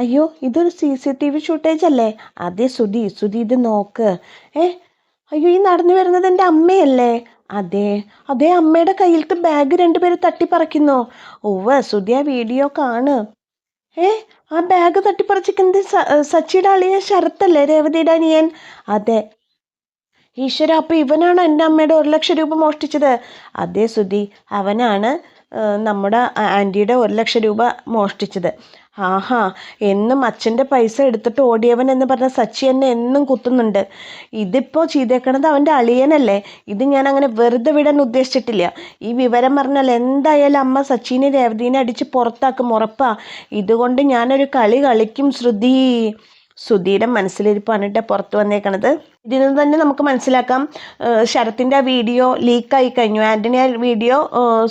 അയ്യോ ഇതൊരു CCTV ഷൂട്ടേജ് അല്ലേ? അതെ സുധി ഇത് നോക്ക്. ഏ അയ്യോ ഈ നടന്നു വരുന്നത് എൻ്റെ അമ്മയല്ലേ? അതെ അതേ അമ്മയുടെ കയ്യിലത്തെ ബാഗ് രണ്ടുപേരും തട്ടിപ്പറിക്കുന്നു. ഉവ്വ് സുധി ആ വീഡിയോ കാണ്. ഏ ആ ബാഗ് തട്ടിപ്പറിച്ചിരിക്കുന്നത് സച്ചിയുടെ അളിയൻ ശരത്തല്ലേ, രേവതിയുടെ അനിയൻ? അതെ. ഈശ്വര, അപ്പൊ ഇവനാണ് എൻ്റെ അമ്മയുടെ 1,00,000 രൂപ മോഷ്ടിച്ചത്? അതെ സുധി, അവനാണ് നമ്മുടെ ആൻറ്റിയുടെ 1,00,000 രൂപ മോഷ്ടിച്ചത്. ആഹാ, എന്നും അച്ഛൻ്റെ പൈസ എടുത്തിട്ട് ഓടിയവൻ എന്ന് പറഞ്ഞ സച്ചി എന്നെ എന്നും കുത്തുന്നുണ്ട്. ഇതിപ്പോൾ ചെയ്തേക്കണത് അവൻ്റെ അളിയനല്ലേ? ഇത് ഞാൻ അങ്ങനെ വെറുതെ വിടാൻ ഉദ്ദേശിച്ചിട്ടില്ല. ഈ വിവരം പറഞ്ഞാൽ എന്തായാലും അമ്മ സച്ചിനെ രേവതീനെ അടിച്ച് പുറത്താക്കും, ഉറപ്പാ. ഇതുകൊണ്ട് ഞാനൊരു കളി കളിക്കും ശ്രുതി. സുധിയുടെ മനസ്സിലിരിപ്പാണ് കേട്ടോ പുറത്ത് വന്നേക്കണത്. ഇതിൽ നിന്ന് തന്നെ നമുക്ക് മനസ്സിലാക്കാം, ശരത്തിൻ്റെ ആ വീഡിയോ ലീക്കായി കഴിഞ്ഞു. ആൻ്റണി ആ വീഡിയോ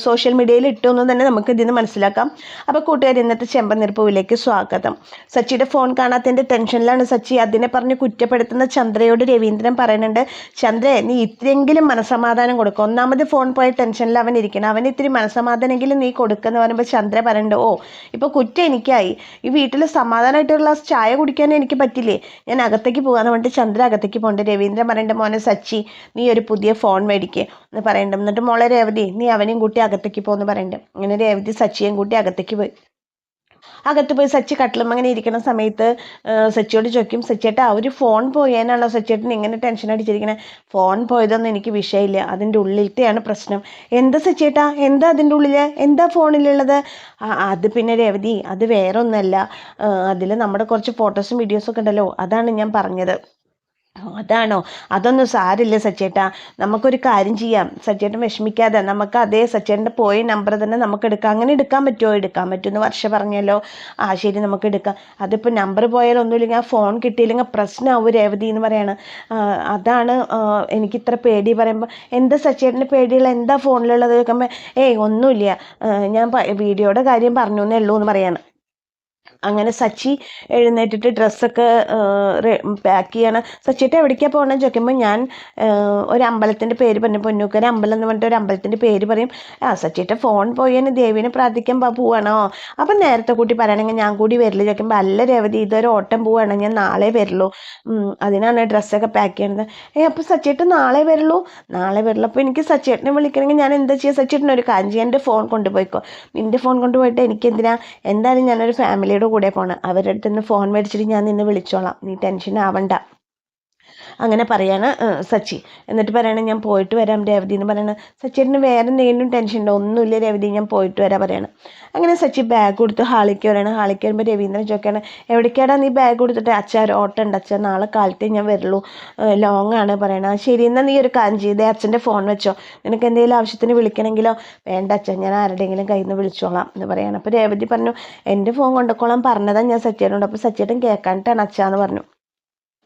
സോഷ്യൽ മീഡിയയിൽ ഇട്ടു എന്ന് തന്നെ നമുക്ക് ഇതിൽ നിന്ന് മനസ്സിലാക്കാം. അപ്പോൾ കൂട്ടുകാർ, ഇന്നത്തെ ചെമ്പനിർപ്പൂവിലേക്ക് സ്വാഗതം. സച്ചിയുടെ ഫോൺ കാണാത്തതിൻ്റെ ടെൻഷനിലാണ് സച്ചി. അതിനെ പറഞ്ഞ് കുറ്റപ്പെടുത്തുന്ന ചന്ദ്രയോട് രവീന്ദ്രൻ പറയുന്നുണ്ട്, ചന്ദ്ര നീ ഇത്തിരിയെങ്കിലും മനസമാധാനം കൊടുക്കും. ഒന്നാമത് ഫോൺ പോയ ടെൻഷനിൽ അവൻ ഇരിക്കണം, അവന് ഇത്തിരി മനസമാധാനമെങ്കിലും നീ കൊടുക്കുമെന്ന് പറയുമ്പോൾ ചന്ദ്ര പറയുന്നുണ്ട്, ഓ ഇപ്പോൾ കുറ്റം എനിക്കായി, ഈ വീട്ടിൽ സമാധാനമായിട്ടുള്ള ചായ കുടിക്കാൻ എനിക്ക് പറ്റില്ലേ, ഞാൻ അകത്തേക്ക് പോകാന്ന് പറഞ്ഞിട്ട് ചന്ദ്ര അകത്തേക്ക് പോകണ്ട. രവീന്ദ്രൻ പറയേണ്ട, മോനെ സച്ചി നീ ഒരു പുതിയ ഫോൺ മേടിക്കുക എന്ന് പറയണ്ട. എന്നിട്ട് മോളെ രേവതി നീ അവനെയും കൂട്ടി അകത്തേക്ക് പോകുമെന്ന് പറയണ്ട. അങ്ങനെ രേവതി സച്ചിയെയും കൂട്ടി അകത്തേക്ക് പോയി. അകത്ത് പോയി സച്ചി കട്ടിലും അങ്ങനെ ഇരിക്കുന്ന സമയത്ത് സച്ചിയോട് ചോദിക്കും, സച്ചിയേട്ടാ ഒരു ഫോൺ പോയേനാണല്ലോ സച്ചിയേട്ടൻ ഇങ്ങനെ ടെൻഷൻ അടിച്ചിരിക്കണേ? ഫോൺ പോയതൊന്നും എനിക്ക് വിഷയമില്ല, അതിൻ്റെ ഉള്ളിലത്തെയാണ് പ്രശ്നം. എന്താ സച്ചിയേട്ടാ, എന്താ അതിൻ്റെ ഉള്ളിൽ, എന്താ ഫോണിലുള്ളത്? അത് പിന്നെ രേവതി, അത് വേറെ ഒന്നല്ല, അതിൽ നമ്മുടെ കുറച്ച് ഫോട്ടോസും വീഡിയോസൊക്കെ ഉണ്ടല്ലോ, അതാണ് ഞാൻ പറഞ്ഞത്. അതാണോ? അതൊന്നും സാരില്ല സച്ചേട്ടാ, നമുക്കൊരു കാര്യം ചെയ്യാം, സച്ചേട്ടൻ വിഷമിക്കാതെ നമുക്ക് അതേ സച്ചേട്ടൻ്റെ പോയ നമ്പർ തന്നെ നമുക്ക് എടുക്കാം. അങ്ങനെ എടുക്കാൻ പറ്റുമോ? എടുക്കാൻ പറ്റുമെന്ന് വർഷ പറഞ്ഞല്ലോ. ആ ശരി, നമുക്ക് എടുക്കാം. അതിപ്പോൾ നമ്പർ പോയാലൊന്നുമില്ലെങ്കിൽ ആ ഫോൺ കിട്ടിയില്ലെങ്കിൽ പ്രശ്നമാവും രേവതി എന്ന് പറയാണ്. അതാണ് എനിക്കിത്ര പേടി. പറയുമ്പോൾ എന്താ സച്ചേട്ടൻ്റെ പേടിയുള്ള, എന്താ ഫോണിലുള്ളത് ചോദിക്കുമ്പോൾ ഏയ് ഒന്നുമില്ല, ഞാൻ വീഡിയോയുടെ കാര്യം പറഞ്ഞു എന്നേ ഉള്ളൂ എന്ന് പറയാണ്. അങ്ങനെ സച്ചി എഴുന്നേറ്റിട്ട് ഡ്രസ്സൊക്കെ പാക്ക് ചെയ്യണം. സച്ചിട്ട് എവിടേക്കാണ് പോകണമെന്ന് ചോദിക്കുമ്പോൾ ഞാൻ ഒരു അമ്പലത്തിൻ്റെ പേര് പറഞ്ഞു, പൊന്നൂക്കര അമ്പലം എന്ന് പറഞ്ഞിട്ട് ഒരു അമ്പലത്തിൻ്റെ പേര് പറയും. സച്ചിട്ട് ഫോൺ പോയതിന് ദേവീനെ പ്രാർത്ഥിക്കാൻ പോവാണോ? അപ്പം നേരത്തെ കൂട്ടി പറയണമെങ്കിൽ ഞാൻ കൂടി വരില്ല ചോദിക്കുമ്പോൾ, അല്ല രേവതി ഇതൊരു ഓട്ടം പോവാണ്, ഞാൻ നാളെ വരുള്ളൂ, അതിനാണ് ഡ്രസ്സൊക്കെ പാക്ക് ചെയ്യണത്. അപ്പോൾ സച്ചിട്ട് നാളെ വരുള്ളൂ? നാളെ വരുള്ളൂ. അപ്പോൾ എനിക്ക് സച്ചേട്ടനെ വിളിക്കണമെങ്കിൽ ഞാൻ എന്താ ചെയ്യുക? സച്ചിട്ടിന് ഒരു കാര്യം ചെയ്യാം, എൻ്റെ ഫോൺ കൊണ്ടുപോയിക്കോ. നിൻ്റെ ഫോൺ കൊണ്ടുപോയിട്ട് എനിക്കെന്തിനാ? എന്തായാലും ഞാനൊരു ഫാമിലിയുടെ കൂടെ പോകണം, അവരുടെ അടുത്ത് നിന്ന് ഫോൺ മേടിച്ചിട്ട് ഞാൻ നിന്നെ വിളിച്ചോളാം, നീ ടെൻഷൻ ആവണ്ട. അങ്ങനെ പറയാണ് സച്ചി. എന്നിട്ട് പറയണ, ഞാൻ പോയിട്ട് വരാം രേവതി എന്ന് പറയണ. സച്ചിന് വേറെ എന്തെങ്കിലും ടെൻഷൻ ഉണ്ടോ? ഒന്നുമില്ല രേവതി, ഞാൻ പോയിട്ട് വരാം പറയണം. അങ്ങനെ സച്ചി ബാഗ് കൊടുത്ത് ഹാളിക്ക് വരണം. ഹാളിക്ക് വരുമ്പോൾ രവീന്ദ്രൻ ചോദിക്കുകയാണ്, എവിടേക്കാടാ നീ ബാഗ് കൊടുത്തിട്ട്? അച്ഛാ ഒരു ഓട്ടം ഉണ്ട് അച്ഛാ, നാളെ കാലത്തേ ഞാൻ വരുള്ളൂ, ലോങ് ആണ് പറയണത്. ശരി, എന്നാൽ നീ ഒരു കാര്യം ചെയ്തേ, അച്ഛൻ്റെ ഫോൺ വെച്ചോ, നിനക്ക് എന്തെങ്കിലും ആവശ്യത്തിന് വിളിക്കണമെങ്കിലോ? വേണ്ട അച്ഛൻ, ഞാൻ ആരുടെയെങ്കിലും കയ്യിൽ നിന്ന് വിളിച്ചോളാം എന്ന് പറയണം. അപ്പോൾ രേവതി പറഞ്ഞു, എൻ്റെ ഫോൺ കൊണ്ടുക്കോളാൻ പറഞ്ഞതാണ് ഞാൻ സച്ചിയോട്, അപ്പോൾ സച്ചിയേട്ടൻ കേൾക്കാനിട്ടാണ് അച്ഛാന്ന് പറഞ്ഞു.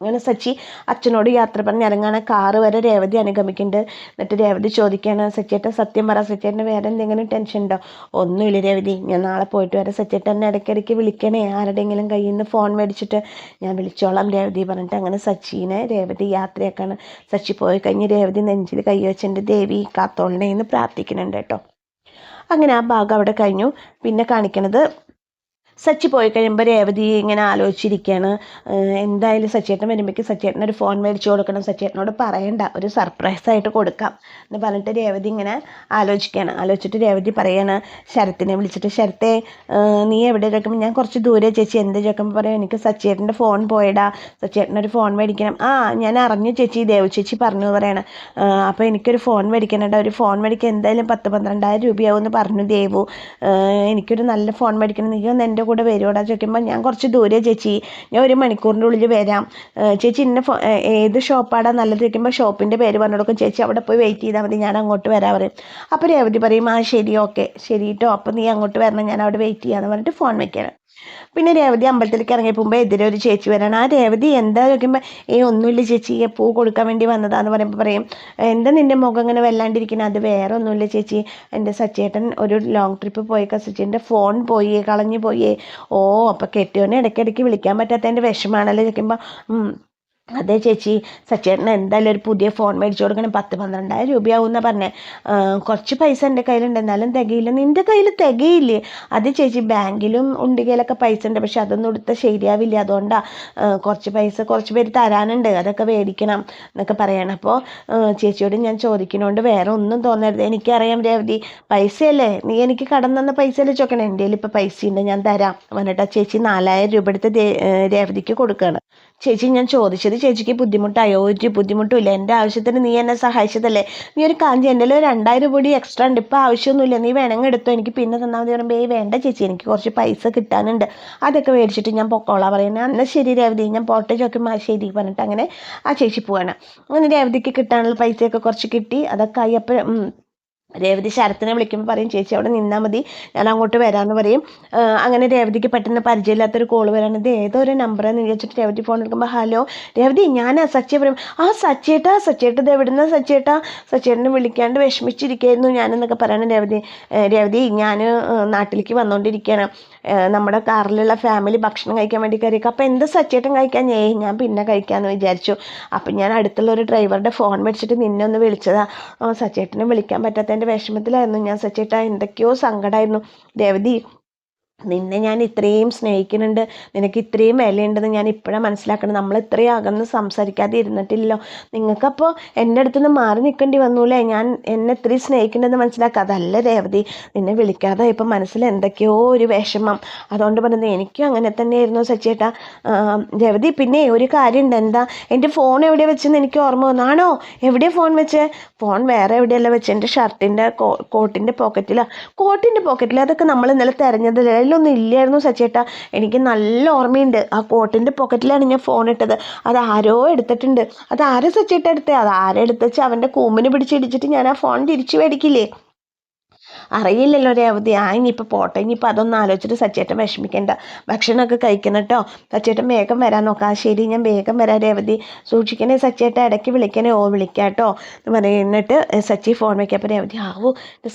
അങ്ങനെ സച്ചി അച്ഛനോട് യാത്ര പറഞ്ഞ് ഇറങ്ങാണ്. കാറ് വരെ രേവതി അനുഗമിക്കുന്നുണ്ട്. എന്നിട്ട് രേവതി ചോദിക്കുകയാണ്, സച്ചേട്ടൻ സത്യം പറ, സച്ചേട്ടന് വേറെ എന്തെങ്കിലും ടെൻഷൻ ഉണ്ടോ? ഒന്നുമില്ല രേവതി, ഞാൻ നാളെ പോയിട്ട് വരാം, സച്ചേട്ടൻ ഇടയ്ക്കിടയ്ക്ക് വിളിക്കണേ, ആരുടെയെങ്കിലും കയ്യിൽ നിന്ന് ഫോൺ മേടിച്ചിട്ട് ഞാൻ വിളിച്ചോളാം രേവതി പറഞ്ഞിട്ട് അങ്ങനെ സച്ചിനെ രേവതി യാത്രയാക്കാണ്. സച്ചി പോയി കഴിഞ്ഞ് രേവതി നെഞ്ചിൽ കൈ വെച്ചിട്ട് ദേവി കാത്തോളണേ എന്ന് പ്രാർത്ഥിക്കുന്നുണ്ട് കേട്ടോ. അങ്ങനെ ആ ഭാഗം അവിടെ കഴിഞ്ഞു. പിന്നെ കാണിക്കണത് സച്ചി പോയി കഴിയുമ്പോൾ രേവതി ഇങ്ങനെ ആലോചിച്ചിരിക്കുകയാണ്. എന്തായാലും സച്ചേട്ടൻ വരുമ്പോഴേക്ക് സച്ചേട്ടനൊരു ഫോൺ മേടിച്ചു കൊടുക്കണം, സച്ചേട്ടനോട് പറയണ്ട, ഒരു സർപ്രൈസായിട്ട് കൊടുക്കാം എന്ന് പറഞ്ഞിട്ട് രേവതി ഇങ്ങനെ ആലോചിച്ചിട്ട് രേവതി പറയാണ് ശരത്തിനെ വിളിച്ചിട്ട്, ശരത്തെ നീ എവിടെ ചോദിക്കുമ്പോൾ, ഞാൻ കുറച്ച് ദൂരെ ചേച്ചി. എന്ത് ചോദിക്കുമ്പോൾ പറയാം, എനിക്ക് സച്ചേട്ടൻ്റെ ഫോൺ പോയടാ, സച്ചേട്ടനൊരു ഫോൺ മേടിക്കണം. ഞാൻ അറിഞ്ഞു ചേച്ചി, ദേവ് ചേച്ചി പറഞ്ഞു പറയണം. അപ്പോൾ എനിക്കൊരു ഫോൺ മേടിക്കണേടാ, ഒരു ഫോൺ മേടിക്കാൻ എന്തായാലും 10,000-12,000 രൂപയാവും എന്ന് പറഞ്ഞു ദേവു. എനിക്കൊരു നല്ല ഫോൺ മേടിക്കണം, നീ ഒന്ന് എൻ്റെ കൂടെ വരുമോടാ ചോദിക്കുമ്പോൾ, ഞാൻ കുറച്ച് ദൂരെ ചേച്ചി, ഞാൻ 1 മണിക്കൂറിൻ്റെ ഉള്ളിൽ വരാം. ചേച്ചി ഇന്ന ഏത് ഷോപ്പാടാ നല്ലത് ചോദിക്കുമ്പോൾ ഷോപ്പിൻ്റെ പേര് പറഞ്ഞു കൊടുക്കും. ചേച്ചി അവിടെ പോയി വെയിറ്റ് ചെയ്താൽ മതി, ഞാൻ അങ്ങോട്ട് വരാൻ പറയും. അപ്പോൾ രേവതി പറയും, ശരി ഓക്കെ ശരി കേട്ടോ, അപ്പോൾ നീ അങ്ങോട്ട് വരണം, ഞാൻ അവിടെ വെയിറ്റ് ചെയ്യാമെന്ന് പറഞ്ഞിട്ട് ഫോൺ വയ്ക്കണം. പിന്നെ രേവതി അമ്പലത്തിലേക്ക് ഇറങ്ങി പോകുമ്പോൾ എതിരെ ഒരു ചേച്ചി വരണം. ആ രേവതി എന്താ ചോദിക്കുമ്പോൾ, ഒന്നുമില്ല ചേച്ചി, പൂ കൊടുക്കാൻ വേണ്ടി വന്നതാന്ന് പറയുമ്പോൾ പറയും, എന്താ നിൻ്റെ മുഖം ഇങ്ങനെ വല്ലാണ്ടിരിക്കുന്നത്? അത് വേറെ ഒന്നുമില്ല ചേച്ചി, എൻ്റെ സച്ചേട്ടൻ ഒരു ലോങ് ട്രിപ്പ് പോയി, സച്ചിൻ്റെ ഫോൺ കളഞ്ഞു പോയേ. അപ്പോൾ കെട്ടിയോനെ ഇടയ്ക്കിടയ്ക്ക് വിളിക്കാൻ പറ്റാത്തതിൻ്റെ വിഷമാണല്ലോ ചോദിക്കുമ്പോൾ, അതെ ചേച്ചി, സച്ചേട്ടന് എന്തായാലും ഒരു പുതിയ ഫോൺ മേടിച്ചു കൊടുക്കണം. 10-12,000 രൂപയാവും എന്നാണ് പറഞ്ഞത്. കുറച്ച് പൈസ എൻ്റെ കയ്യിലുണ്ട്, എന്നാലും തികയില്ല. നിൻ്റെ കയ്യിൽ തികയില്ലേ? അത് ചേച്ചി, ബാങ്കിലും ഉണ്ടികയിലൊക്കെ പൈസ ഉണ്ട്, പക്ഷെ അതൊന്നും എടുത്താൽ ശരിയാവില്ല. അതുകൊണ്ടാണ് കുറച്ച് പൈസ കുറച്ച് പേര് തരാനുണ്ട്, അതൊക്കെ മേടിക്കണം എന്നൊക്കെ പറയണം. അപ്പോൾ ചേച്ചിയോട് ഞാൻ ചോദിക്കുന്നതുകൊണ്ട് വേറെ ഒന്നും തോന്നരുത്. എനിക്കറിയാം രേവതി, പൈസയല്ലേ, നീ എനിക്ക് കടം തന്ന പൈസയല്ലേ ചോദിക്കണം. എൻ്റെ കയ്യിൽ ഇപ്പോൾ പൈസ ഉണ്ട്, ഞാൻ തരാം പറഞ്ഞിട്ട് ചേച്ചി 4,000 രൂപ എടുത്ത് രേവതിക്ക് കൊടുക്കുകയാണ്. ചേച്ചി, ഞാൻ ചോദിച്ചത് ചേച്ചിക്ക് ബുദ്ധിമുട്ടായോ? ഒരു ബുദ്ധിമുട്ടുമില്ല, എൻ്റെ ആവശ്യത്തിന് നീ എന്നെ സഹായിച്ചതല്ലേ. നീ ഒരു കാഞ്ചി, എൻ്റെ 2,000 കൂടി എക്സ്ട്രാ ഉണ്ട്, ഇപ്പോൾ ആവശ്യമൊന്നുമില്ല, നീ വേണമെങ്കിൽ എടുത്തോ, എനിക്ക് പിന്നെ തന്നാൽ മതി പറയുമ്പോൾ വേണ്ട ചേച്ചി, എനിക്ക് കുറച്ച് പൈസ കിട്ടാനുണ്ട്, അതൊക്കെ മേടിച്ചിട്ട് ഞാൻ പൊക്കോളാം പറയുന്നത്. എന്നാൽ ശരി രേവതി, ഞാൻ പോട്ടെ ചോദിക്കുമ്പോൾ ശരി പറഞ്ഞിട്ട് അങ്ങനെ ആ ചേച്ചി പോവാണ്. അങ്ങനെ രേവതിക്ക് കിട്ടാനുള്ള പൈസയൊക്കെ കുറച്ച് കിട്ടി, അതൊക്കെ ആയി. അപ്പോൾ രേവതി ശരത്തിനെ വിളിക്കുമ്പോൾ പറയും ചേച്ചി അവിടെ നിന്നാൽ മതി, ഞാൻ അങ്ങോട്ട് വരാമെന്ന് പറയും. അങ്ങനെ രേവതിക്ക് പെട്ടെന്ന് പരിചയമില്ലാത്തൊരു കോൾ വരാണ്. ഇത് ഏതോ ഒരു നമ്പറാന്ന് വിചാരിച്ചിട്ട് രേവതി ഫോൺ എടുക്കുമ്പോൾ ഹലോ രേവതി, ഞാനാ സച്ചി പറയും. സച്ചേട്ടാ ഇത് എവിടുന്ന സച്ചേട്ടനെ വിളിക്കാണ്ട് വിഷമിച്ചിരിക്കുകയായിരുന്നു ഞാനെന്നൊക്കെ പറയണം. രേവതി ഞാൻ നാട്ടിലേക്ക് വന്നുകൊണ്ടിരിക്കുകയാണ്, നമ്മുടെ കാറിലുള്ള ഫാമിലി ഭക്ഷണം കഴിക്കാൻ വേണ്ടി കയറിയേക്കും. അപ്പോൾ എന്ത് സച്ചേട്ടൻ കഴിക്കാൻ? ഞാൻ പിന്നെ കഴിക്കാമെന്ന് വിചാരിച്ചു. അപ്പം ഞാൻ അടുത്തുള്ള ഒരു ഡ്രൈവറുടെ ഫോൺ മേടിച്ചിട്ട് നിന്നെ ഒന്ന് വിളിച്ചതാ. സച്ചേട്ടനെ വിളിക്കാൻ പറ്റാത്തതിൻ്റെ വിഷമത്തിലായിരുന്നു ഞാൻ സച്ചേട്ടാ, എന്തൊക്കെയോ സങ്കടമായിരുന്നു. രേവതി, നിന്നെ ഞാൻ ഇത്രയും സ്നേഹിക്കുന്നുണ്ട്, നിനക്ക് ഇത്രയും വിലയുണ്ടെന്ന് ഞാൻ ഇപ്പോഴാണ് മനസ്സിലാക്കണം. നമ്മൾ ഇത്രയും അകന്ന് സംസാരിക്കാതെ ഇരുന്നിട്ടില്ലല്ലോ. നിങ്ങൾക്കപ്പോൾ എൻ്റെ അടുത്ത് നിന്ന് മാറി നിൽക്കേണ്ടി വന്നൂലേ? ഞാൻ എന്നെ ഇത്രയും സ്നേഹിക്കേണ്ടതെന്ന് മനസ്സിലാക്കുക. അതല്ല രേവതി, നിന്നെ വിളിക്കാതെ ഇപ്പം മനസ്സിൽ എന്തൊക്കെയോ ഒരു വിഷമം, അതുകൊണ്ട് പറഞ്ഞത് എനിക്കും അങ്ങനെ തന്നെയായിരുന്നു സച്ചേട്ടാ. രേവതി, പിന്നെ ഒരു കാര്യമുണ്ട്. എന്താ? എൻ്റെ ഫോൺ എവിടെ വെച്ചെന്ന് എനിക്ക് ഓർമ്മ വന്നാണോ? എവിടെയാണ് ഫോൺ വെച്ചേ? ഫോൺ വേറെ എവിടെയല്ല വെച്ച്, എൻ്റെ ഷർട്ടിൻ്റെ കോട്ടിൻ്റെ പോക്കറ്റിൽ. അതൊക്കെ നമ്മൾ ഇന്നലെ തിരഞ്ഞതില്ല, അതിലൊന്നും ഇല്ലായിരുന്നു സച്ചേട്ടാ. എനിക്ക് നല്ല ഓർമ്മയുണ്ട്, ആ കോട്ടിൻ്റെ പോക്കറ്റിലാണ് ഞാൻ ഫോൺ ഇട്ടത്. അത് ആരോ എടുത്തിട്ടുണ്ട്. അത് ആരോ സച്ചേട്ടാ എടുത്തേ? അത് ആരെടുത്ത് വെച്ച് അവൻ്റെ കൂമ്പിന് പിടിച്ചിടിച്ചിട്ട് ഞാൻ ആ ഫോൺ തിരിച്ചു മേടിക്കില്ലേ? അറിയില്ലല്ലോ രേവതി. ഇനിയിപ്പോൾ പോട്ടെ, ഇനിയിപ്പോൾ അതൊന്നും ആലോചിച്ചിട്ട് സച്ചേട്ടൻ വിഷമിക്കേണ്ട, ഭക്ഷണമൊക്കെ കഴിക്കണം കേട്ടോ. സച്ചേട്ടൻ വേഗം വരാൻ നോക്കാം. ശരി, ഞാൻ വേഗം വരാം രേവതി, സൂക്ഷിക്കണേ സച്ചേട്ടൻ, ഇടയ്ക്ക് വിളിക്കണേ. വിളിക്കാം കേട്ടോ എന്ന് പറയുന്നിട്ട് സച്ചി ഫോൺ വയ്ക്കാം. അപ്പോൾ രേവതി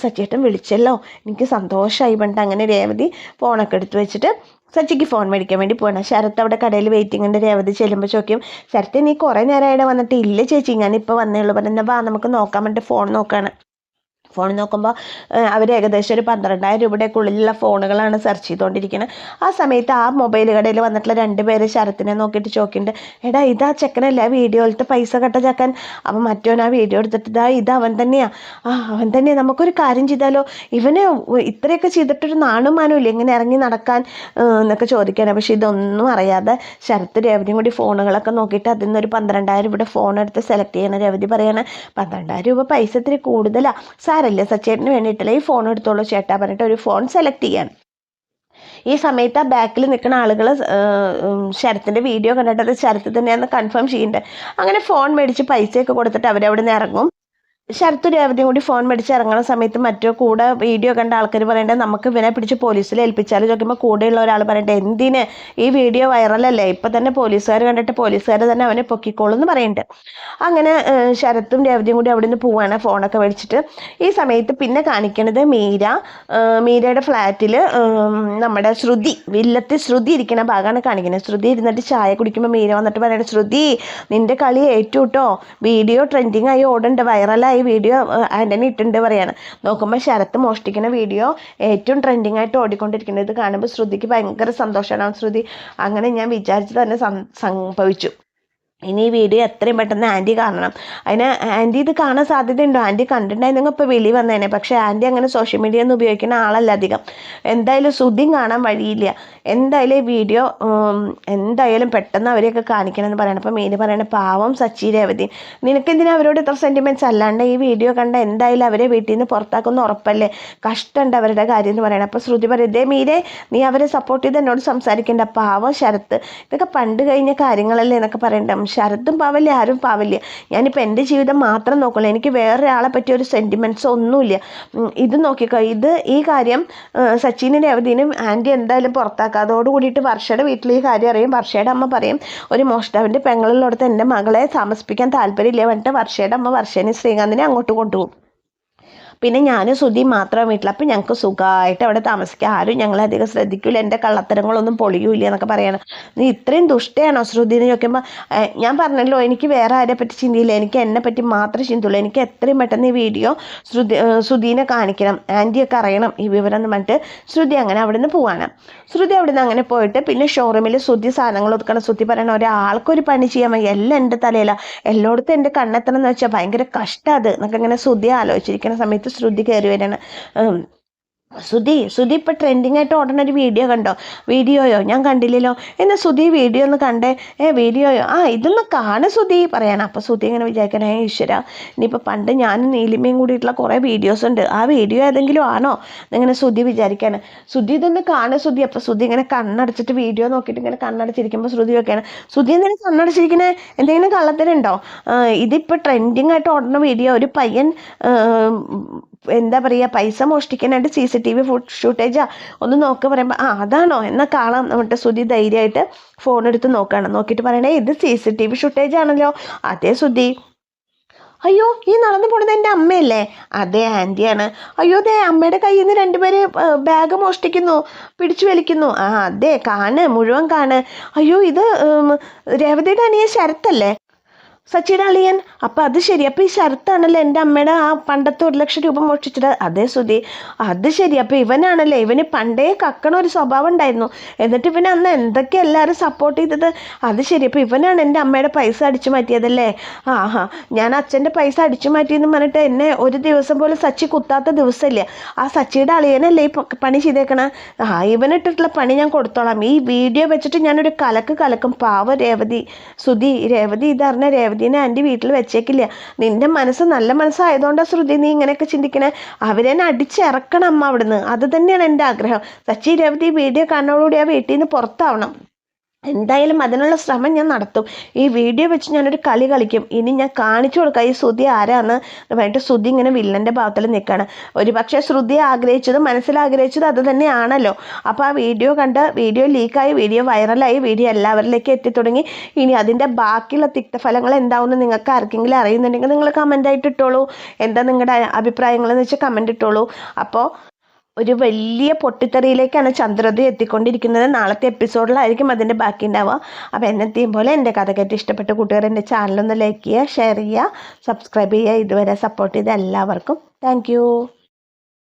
സച്ചേട്ടൻ വിളിച്ചല്ലോ, എനിക്ക് സന്തോഷമായി പറഞ്ഞിട്ട് അങ്ങനെ രേവതി ഫോണൊക്കെ എടുത്ത് വെച്ചിട്ട് സച്ചിക്ക് ഫോൺ മേടിക്കാൻ വേണ്ടി പോകണം. ശരത്ത് അവിടെ കടയിൽ വെയിറ്റിംഗ് ഉണ്ട്. രേവതി ചെല്ലുമ്പോൾ ചോദിക്കും, ശരത്ത് നീ കുറേ നേരമായിട്ട് വന്നിട്ട്? ഇല്ല ചേച്ചി, ഞാനിപ്പോൾ വന്നേ ഉള്ളൂ. പറഞ്ഞാൽ നമുക്ക് നോക്കാൻ വേണ്ടിയിട്ട് ഫോൺ നോക്കുകയാണ്. ഫോൺ നോക്കുമ്പോൾ അവർ ഏകദേശം ഒരു 12,000 രൂപയുടെ ഉള്ളിലുള്ള ഫോണുകളാണ് സെർച്ച് ചെയ്തുകൊണ്ടിരിക്കുന്നത്. ആ സമയത്ത് ആ മൊബൈൽ കടയിൽ വന്നിട്ടുള്ള 2 പേര് ശരത്തിനെ നോക്കിയിട്ട് ചോദിക്കുന്നുണ്ട്, എടാ ഇതാ ചെക്കനല്ല വീഡിയോയിലത്തെ പൈസ കട്ട ചക്കൻ? അപ്പം മറ്റവൻ ആ വീഡിയോ എടുത്തിട്ട് ഇത് അവൻ തന്നെയാണ്. അവൻ തന്നെയാണ്, നമുക്കൊരു കാര്യം ചെയ്താലോ, ഇവന് ഇത്രയൊക്കെ ചെയ്തിട്ടൊരു നാണും മാനും ഇല്ല ഇങ്ങനെ ഇറങ്ങി നടക്കാൻ എന്നൊക്കെ ചോദിക്കാനാണ്. പക്ഷെ ഇതൊന്നും അറിയാതെ ശരത്ത് രേവതിയും കൂടി ഫോണുകളൊക്കെ നോക്കിയിട്ട് അതിൽ നിന്നൊരു 12,000 രൂപയുടെ ഫോൺ എടുത്ത് സെലക്ട് ചെയ്യണം. രേവതി പറയാണ്, 12,000 രൂപ പൈസ ഇത്തിരി കൂടുതലാണ്, സാരല്ല സച്ചേട്ടന് വേണ്ടിയിട്ടല്ലേ, ഈ ഫോൺ എടുത്തോളൂ ചേട്ടാ പറഞ്ഞിട്ട് ഒരു ഫോൺ സെലക്ട് ചെയ്യാൻ. ഈ സമയത്ത് ആ ബാക്കിൽ നിൽക്കുന്ന ആളുകൾ ശരത്തിൻ്റെ വീഡിയോ കണ്ടിട്ട് അത് ശരത്ത് തന്നെയാണെന്ന് കൺഫേം ചെയ്യണ്ടേ. അങ്ങനെ ഫോൺ മേടിച്ച് പൈസയൊക്കെ കൊടുത്തിട്ട് അവരവിടെ നിന്ന് ഇറങ്ങും. ശരത്തും രേവതിയും കൂടി ഫോൺ മേടിച്ച് ഇറങ്ങുന്ന സമയത്ത് മറ്റോ കൂടെ വീഡിയോ കണ്ട ആൾക്കാർ പറയേണ്ടത് നമുക്ക് ഇവനെ പിടിച്ച് പോലീസിൽ ഏൽപ്പിച്ചാൽ ചോദിക്കുമ്പോൾ കൂടെയുള്ള ഒരാൾ പറയട്ടെ, എന്തിന്, ഈ വീഡിയോ വൈറലല്ലേ, ഇപ്പം തന്നെ പോലീസുകാർ കണ്ടിട്ട് പോലീസുകാർ തന്നെ അവനെ പൊക്കിക്കോളും എന്ന് പറയുന്നുണ്ട്. അങ്ങനെ ശരത്തും രേവതിയും കൂടി അവിടെ നിന്ന് പോവാണ് ഫോണൊക്കെ മേടിച്ചിട്ട്. ഈ സമയത്ത് പിന്നെ കാണിക്കണത് മീരയുടെ ഫ്ലാറ്റിൽ നമ്മുടെ വില്ലത്തിൽ ശ്രുതി ഇരിക്കുന്ന ഭാഗമാണ് കാണിക്കുന്നത്. ശ്രുതി ഇരുന്നിട്ട് ചായ കുടിക്കുമ്പോൾ മീര വന്നിട്ട് പറയണത്, ശ്രുതി നിൻ്റെ കളി ഏറ്റു കേട്ടോ, വീഡിയോ ട്രെൻഡിങ് ആയി ഓടുന്നുണ്ട്, വൈറലായി വീഡിയോ ആൻ്റണി ഇട്ടുണ്ട് പറയാണ്. നോക്കുമ്പോൾ ശരത്ത് മോഷ്ടിക്കുന്ന വീഡിയോ ഏറ്റവും ട്രെൻഡിങ് ആയിട്ട് ഓടിക്കൊണ്ടിരിക്കുന്നത്. ഇത് കാണുമ്പോൾ ശ്രുതിക്ക് ഭയങ്കര സന്തോഷമാണ്. ശ്രുതി അങ്ങനെ ഞാൻ വിചാരിച്ചു തന്നെ സംഭവിച്ചു, ഇനി ഈ വീഡിയോ എത്രയും പെട്ടെന്ന് ആൻറ്റി കാണണം. അതിന് ആൻറ്റി ഇത് കാണാൻ സാധ്യതയുണ്ടോ? ആൻറ്റി കണ്ടിട്ടുണ്ടായിരുന്നെങ്കിൽ ഇപ്പോൾ വെളി വന്നേനെ. പക്ഷേ ആൻറ്റി അങ്ങനെ സോഷ്യൽ മീഡിയ ഒന്നും ഉപയോഗിക്കുന്ന ആളല്ല അധികം. എന്തായാലും ശ്രുതിയും കാണാൻ വഴിയില്ല. എന്തായാലും ഈ വീഡിയോ എന്തായാലും പെട്ടെന്ന് അവരെയൊക്കെ കാണിക്കണമെന്ന് പറയണം. അപ്പോൾ മീന് പറയണ, പാവം സച്ചി രേവതി, നിനക്കെന്തിനാ അവരോട് ഇത്ര സെൻറ്റിമെൻറ്റ്സ്? അല്ലാണ്ട് ഈ വീഡിയോ കണ്ട എന്തായാലും അവരെ വീട്ടിൽ നിന്ന് പുറത്താക്കുന്ന ഉറപ്പല്ലേ, കഷ്ടമുണ്ട് അവരുടെ കാര്യം എന്ന് പറയണം. അപ്പോൾ ശ്രുതി പറയും, ഇതേ മീരെ നീ അവരെ സപ്പോർട്ട് ചെയ്ത് എന്നോട് സംസാരിക്കേണ്ട, പാവം ശരത്ത്, ഇതൊക്കെ പണ്ട് കഴിഞ്ഞ കാര്യങ്ങളല്ലേ എന്നൊക്കെ പറയണ്ട. ശരത്തും പാവല്ലേ, ആരും പാവല്ലേ, ഞാനിപ്പോൾ എൻ്റെ ജീവിതം മാത്രം നോക്കുള്ളൂ, എനിക്ക് വേറൊരാളെ പറ്റിയ ഒരു സെൻറ്റിമെൻറ്റ്സ് ഒന്നുമില്ല. ഇത് നോക്കിക്കോ, ഈ കാര്യം സച്ചിനും രേവതിനും ആൻറ്റി എന്തായാലും പുറത്താക്കുക. അതോട് കൂടിയിട്ട് വർഷയുടെ വീട്ടിൽ ഈ കാര്യം അറിയും. വർഷയുടെ അമ്മ പറയും, ഒരു മോഷ്ടാവിൻ്റെ പെങ്ങളുള്ളടത്ത് എൻ്റെ മകളെ താമസിപ്പിക്കാൻ താല്പര്യമില്ല പറഞ്ഞിട്ട് വർഷയുടെ അമ്മ വർഷേനെ ശ്രീകാന്തിനെ അങ്ങോട്ട് കൊണ്ടുപോകും. പിന്നെ ഞാനും സുധി മാത്രം വീട്ടിൽ. അപ്പം ഞങ്ങൾക്ക് സുഖമായിട്ട് അവിടെ താമസിക്കാം, ആരും ഞങ്ങളെ അധികം ശ്രദ്ധിക്കില്ല, എൻ്റെ കള്ളത്തരങ്ങളൊന്നും പൊളിയൂല്ല എന്നൊക്കെ പറയണം. നീ ഇത്രയും ദുഷ്ടയാണോ ശ്രുതി എന്ന് ചോദിക്കുമ്പോൾ ഞാൻ പറഞ്ഞല്ലോ എനിക്ക് വേറെ ആരെ പറ്റി ചിന്തയില്ല, എനിക്ക് എന്നെ പറ്റി മാത്രമേ ചിന്തയുള്ളൂ, എനിക്ക് എത്രയും പെട്ടെന്ന് ഈ വീഡിയോ ശ്രുതിനെ കാണിക്കണം, ആൻറ്റിയൊക്കെ അറിയണം ഈ വിവരം എന്ന് പറഞ്ഞിട്ട് ശ്രുതി അങ്ങനെ അവിടെ നിന്ന് പോവാണ്. ശ്രുതി അവിടെ നിന്ന് അങ്ങനെ പോയിട്ട് പിന്നെ ഷോറൂമിൽ ശ്രുതി സാധനങ്ങൾ ഒതുക്കണം. ശ്രുതി പറയണ ഒരാൾക്കൊരു പണി ചെയ്യാൻ വയ്യ, എല്ലാം എൻ്റെ തലയിലാണ്, എല്ലായിടത്തും എൻ്റെ കണ്ണെത്തണം എന്ന് വെച്ചാൽ ഭയങ്കര കഷ്ടം അത് എന്നൊക്കെ ഇങ്ങനെ ശ്രുതി ആലോചിച്ചിരിക്കുന്ന സമയത്ത് ശ്രുതി കയറി വരികയാണ്. സുധി ഇപ്പം ട്രെൻഡിങ് ആയിട്ട് ഓടുന്ന ഒരു വീഡിയോ കണ്ടോ? വീഡിയോയോ? ഞാൻ കണ്ടില്ലല്ലോ. എന്നാൽ സുധി വീഡിയോ ഒന്ന് കണ്ടേ. വീഡിയോയോ? ഇതൊന്ന് കാണും സുധി പറയണം. അപ്പോൾ സുധി ഇങ്ങനെ വിചാരിക്കണേ, ഈശ്വര ഇനിയിപ്പോൾ പണ്ട് ഞാനും നീലിമയും കൂടിയിട്ടുള്ള കുറേ വീഡിയോസ് ഉണ്ട്, ആ വീഡിയോ ഏതെങ്കിലും ആണോ എന്നിങ്ങനെ സുധി വിചാരിക്കാണ്. സുധി ഇതൊന്ന് കാണും സുധി. അപ്പോൾ സുധി ഇങ്ങനെ കണ്ണടച്ചിട്ട് വീഡിയോ നോക്കിയിട്ട് ഇങ്ങനെ കണ്ണടച്ചിരിക്കുമ്പോൾ ശ്രുതി വെക്കുകയാണ്. സുധി എന്തെങ്കിലും കണ്ണടച്ചിരിക്കണേ, എന്തെങ്കിലും കള്ളത്തരമുണ്ടോ? ഇതിപ്പോൾ ട്രെൻഡിങ് ആയിട്ട് ഓടുന്ന വീഡിയോ, ഒരു പയ്യൻ എന്താ പറയുക പൈസ മോഷ്ടിക്കാനായിട്ട് CCTV ഷൂട്ടേജാ, ഒന്ന് നോക്കുക പറയുമ്പോൾ അതാണോ എന്നാൽ കാണാം എന്നിട്ട് സുധി ധൈര്യമായിട്ട് ഫോൺ എടുത്ത് നോക്കുകയാണ്. നോക്കിയിട്ട് പറയണേ ഇത് CCTV ഷൂട്ടേജ് ആണല്ലോ. അതേ സുധി. അയ്യോ ഈ നടന്നു പോണത് എൻ്റെ അമ്മയല്ലേ? അതേ ആൻറ്റിയാണ്. അയ്യോ ദേ അമ്മയുടെ കയ്യിൽ നിന്ന് രണ്ടുപേര് ബാഗ് മോഷ്ടിക്കുന്നു, പിടിച്ചു വലിക്കുന്നു. അതെ മുഴുവൻ കാണ്. അയ്യോ ഇത് രേവതിയുടെ അനിയൻ ശരത്തല്ലേ, സച്ചിയുടെ അളിയൻ? അപ്പം അത് ശരി, അപ്പം ഈ ശരത്താണല്ലോ എൻ്റെ അമ്മയുടെ ആ പണ്ടത്തെ 1 ലക്ഷം രൂപ മോഷ്ടിച്ചത്. അതേ സുധി, അത് ശരി, അപ്പം ഇവനാണല്ലേ, ഇവന് പണ്ടേ കക്കണ ഒരു സ്വഭാവം ഉണ്ടായിരുന്നു, എന്നിട്ട് ഇവന് അന്ന് എന്തൊക്കെ എല്ലാവരും സപ്പോർട്ട് ചെയ്തത്. അത് ശരി, അപ്പം ഇവനാണ് എൻ്റെ അമ്മയുടെ പൈസ അടിച്ചു മാറ്റിയതല്ലേ? ഞാൻ അച്ഛൻ്റെ പൈസ അടിച്ചു മാറ്റിയെന്ന് പറഞ്ഞിട്ട് എന്നെ ഒരു ദിവസം പോലും സച്ചി കുത്താത്ത ദിവസമില്ല. ആ സച്ചിയുടെ അളിയനല്ലേ ഈ പണി ചെയ്തേക്കണ? ഇവനിട്ടിട്ടുള്ള പണി ഞാൻ കൊടുത്തോളാം. ഈ വീഡിയോ വെച്ചിട്ട് ഞാനൊരു കലക്കും. പാവ രേവതി. സുധി, രേവതി ഇതറിഞ്ഞ രേവതിനെ ആൻറ്റി വീട്ടിൽ വെച്ചേക്കില്ല. നിന്റെ മനസ്സ് നല്ല മനസ്സായതുകൊണ്ടാണ് ശ്രുതി നീ ഇങ്ങനെയൊക്കെ ചിന്തിക്കണേ. അവരെന്നെ അടിച്ചിറക്കണം അമ്മ അവിടുന്ന്, അത് തന്നെയാണ് എൻ്റെ ആഗ്രഹം. സച്ചി രേവതി വീഡിയോ കാണുന്നതോടുകൂടി ആ വീട്ടിൽ നിന്ന് പുറത്താവണം. എന്തായാലും അതിനുള്ള ശ്രമം ഞാൻ നടത്തും. ഈ വീഡിയോ വെച്ച് ഞാനൊരു കളി കളിക്കും. ഇനി ഞാൻ കാണിച്ചു കൊടുക്കാം ഈ ശ്രുതി ആരാന്ന് പറഞ്ഞിട്ട് ശ്രുതി ഇങ്ങനെ വില്ലൻ്റെ ഭാഗത്തിൽ നിൽക്കുകയാണ്. ഒരു പക്ഷേ ശ്രുതി മനസ്സിലാഗ്രഹിച്ചത് അത് തന്നെയാണല്ലോ. അപ്പോൾ ആ വീഡിയോ കണ്ട് വീഡിയോ ലീക്കായി, വീഡിയോ വൈറലായി, വീഡിയോ എല്ലാവരിലേക്ക് എത്തിത്തുടങ്ങി. ഇനി അതിൻ്റെ ബാക്കിയുള്ള തിക്തഫലങ്ങൾ എന്താവുമെന്ന് നിങ്ങൾക്ക് ആർക്കെങ്കിലും അറിയുന്നുണ്ടെങ്കിൽ നിങ്ങൾ കമൻ്റായിട്ട് ഇട്ടോളൂ. എന്താ നിങ്ങളുടെ അഭിപ്രായങ്ങളെന്ന് വെച്ചാൽ കമൻ്റ് ഇട്ടോളൂ. അപ്പോൾ ഒരു വലിയ പൊട്ടിത്തെറിയിലേക്കാണ് ചന്ദ്രോദയം എത്തിക്കൊണ്ടിരിക്കുന്നത്. നാളത്തെ എപ്പിസോഡിലായിരിക്കും അതിൻ്റെ ബാക്കി ഉണ്ടാവുക. അപ്പോൾ എന്നത്തെയും പോലെ എൻ്റെ കഥ കേട്ട് ഇഷ്ടപ്പെട്ട കൂട്ടുകാർ എൻ്റെ ചാനലൊന്ന് ലൈക്ക് ചെയ്യുക, ഷെയർ ചെയ്യുക, സബ്സ്ക്രൈബ് ചെയ്യുക. ഇതുവരെ സപ്പോർട്ട് ചെയ്ത എല്ലാവർക്കും താങ്ക്